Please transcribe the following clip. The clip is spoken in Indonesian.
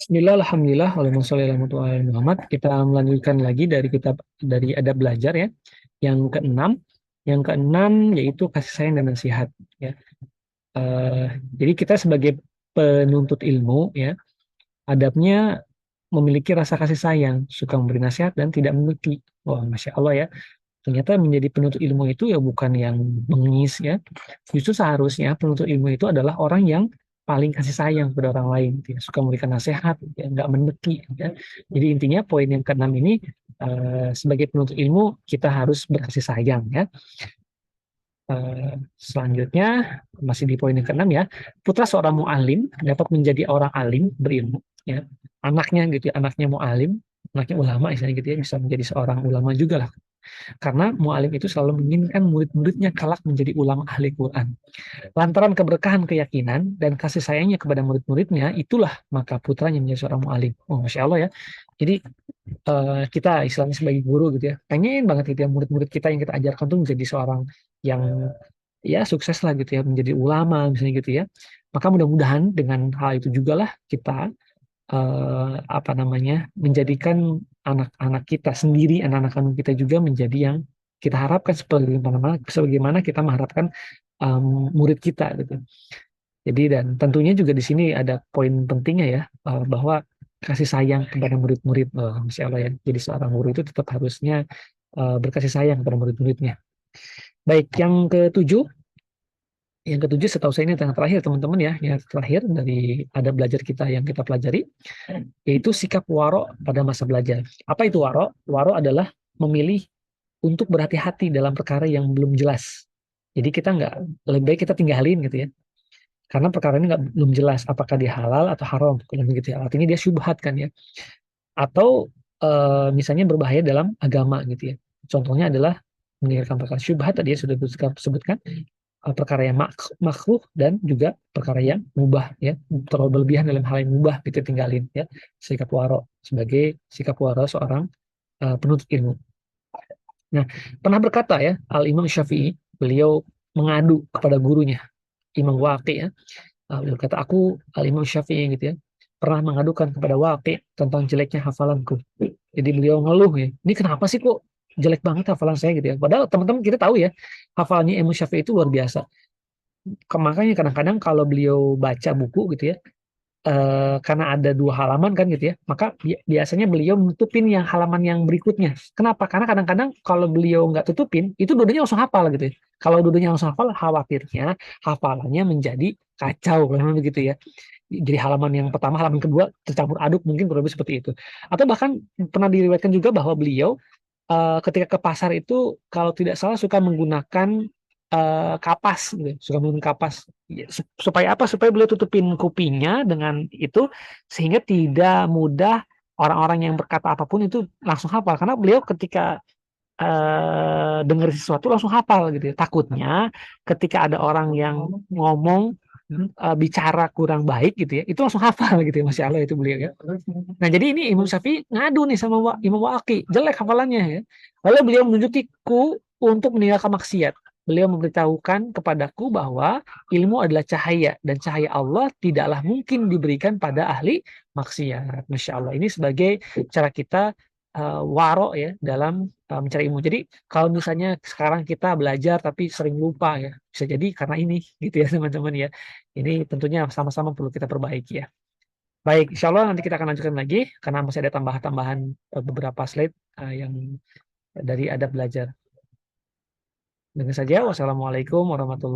Bismillah, alhamdulillah, Allahumma sholli ala Muhammad. Kita melanjutkan lagi dari kitab dari adab belajar ya. Yang keenam, yang keenam yaitu kasih sayang dan nasihat. Ya. Eh, jadi kita sebagai penuntut ilmu ya, adabnya memiliki rasa kasih sayang, suka memberi nasihat dan tidak membenci. Wah, masya Allah ya. Ternyata menjadi penuntut ilmu itu ya bukan yang bengis ya. Justru seharusnya penuntut ilmu itu adalah orang yang paling kasih sayang kepada orang lain, gitu ya. Suka memberikan nasihat, ya, nggak mendeki. Ya. Jadi intinya poin yang keenam ini sebagai penuntut ilmu kita harus berkasih sayang ya. Selanjutnya masih di poin yang keenam ya, putra seorang mu'alim dapat menjadi orang alim berilmu ya. Anaknya gitu ya, anaknya mu'alim, anaknya ulama misalnya gitu ya, bisa menjadi seorang ulama juga lah. Karena mu'alim itu selalu menginginkan murid-muridnya kelak menjadi ulama ahli Quran. Lantaran keberkahan keyakinan dan kasih sayangnya kepada murid-muridnya, itulah maka putranya menjadi seorang mu'alim. Oh, Masya Allah ya. Jadi kita istilahnya sebagai guru gitu ya, pengen banget gitu ya murid-murid kita yang kita ajarkan tuh menjadi seorang yang ya sukses lah gitu ya, menjadi ulama misalnya gitu ya. Maka mudah-mudahan dengan hal itu juga lah kita apa namanya menjadikan anak-anak kita sendiri, anak-anak kandung kita juga menjadi yang kita harapkan sebagaimana kita mengharapkan murid kita gitu. Jadi dan tentunya juga di sini ada poin pentingnya ya bahwa kasih sayang kepada murid-murid, Masya Allah ya. Jadi seorang guru itu tetap harusnya berkasih sayang kepada murid-muridnya. Baik, yang ketujuh setahu saya ini yang terakhir teman-teman ya, yang terakhir dari ada belajar kita yang kita pelajari, yaitu sikap waro pada masa belajar. Apa itu waro? Waro adalah memilih untuk berhati-hati dalam perkara yang belum jelas. Jadi kita nggak, lebih baik kita tinggalin gitu ya. Karena perkara ini nggak belum jelas apakah dia halal atau haram, kalau begitu ya. Artinya dia syubhat kan ya. Atau misalnya berbahaya dalam agama gitu ya. Contohnya adalah meninggalkan perkara syubhat tadi ya sudah disebutkan, perkara yang makruh dan juga perkara yang mubah ya, terlalu berlebihan dalam hal yang mubah kita tinggalin ya. Sikap waro sebagai sikap waro seorang penuntut ilmu. Nah, pernah berkata ya Al Imam Syafi'i, beliau mengadu kepada gurunya Imam Waqi ya. Beliau kata, aku Al Imam Syafi'i gitu ya, pernah mengadukan kepada Waqi tentang jeleknya hafalanku. Jadi beliau ngeluh ya, ini kenapa sih kok jelek banget hafalan saya gitu ya. Padahal teman-teman kita tahu ya, hafalannya Imam Syafi'i itu luar biasa. Makanya kadang-kadang kalau beliau baca buku gitu ya, karena ada dua halaman kan gitu ya, maka biasanya beliau menutupin yang halaman yang berikutnya. Kenapa? Karena kadang-kadang kalau beliau nggak tutupin, itu dudanya langsung hafal gitu ya. Kalau dudanya langsung hafal, khawatirnya hafalannya menjadi kacau, memang begitu ya. Jadi halaman yang pertama, halaman kedua tercampur aduk, mungkin kurang lebih seperti itu. Atau bahkan pernah diriwayatkan juga bahwa beliau ketika ke pasar itu kalau tidak salah suka menggunakan kapas gitu, suka menggunakan kapas. Ya, supaya apa? Supaya beliau tutupin kupingnya dengan itu sehingga tidak mudah orang-orang yang berkata apapun itu langsung hafal karena beliau ketika dengar sesuatu langsung hafal gitu ya. Takutnya ketika ada orang yang ngomong bicara kurang baik gitu ya, itu langsung hafal gitu ya, Masya Allah itu beliau ya. Nah, jadi ini Imam Syafi'i ngadu nih sama Imam Waqi, jelek hafalannya ya. Lalu beliau menunjukiku untuk meninggalkan maksiat. Beliau memberitahukan kepadaku bahwa ilmu adalah cahaya dan cahaya Allah tidaklah mungkin diberikan pada ahli maksiat. Masya Allah. Ini sebagai cara kita waro ya dalam mencari ilmu. Jadi kalau misalnya sekarang kita belajar tapi sering lupa ya, bisa jadi karena ini gitu ya teman-teman ya. Ini tentunya sama-sama perlu kita perbaiki ya. Baik, insya Allah nanti kita akan lanjutkan lagi karena masih ada tambahan-tambahan beberapa slide yang dari adab belajar. Dengan saja, wassalamualaikum warahmatullahi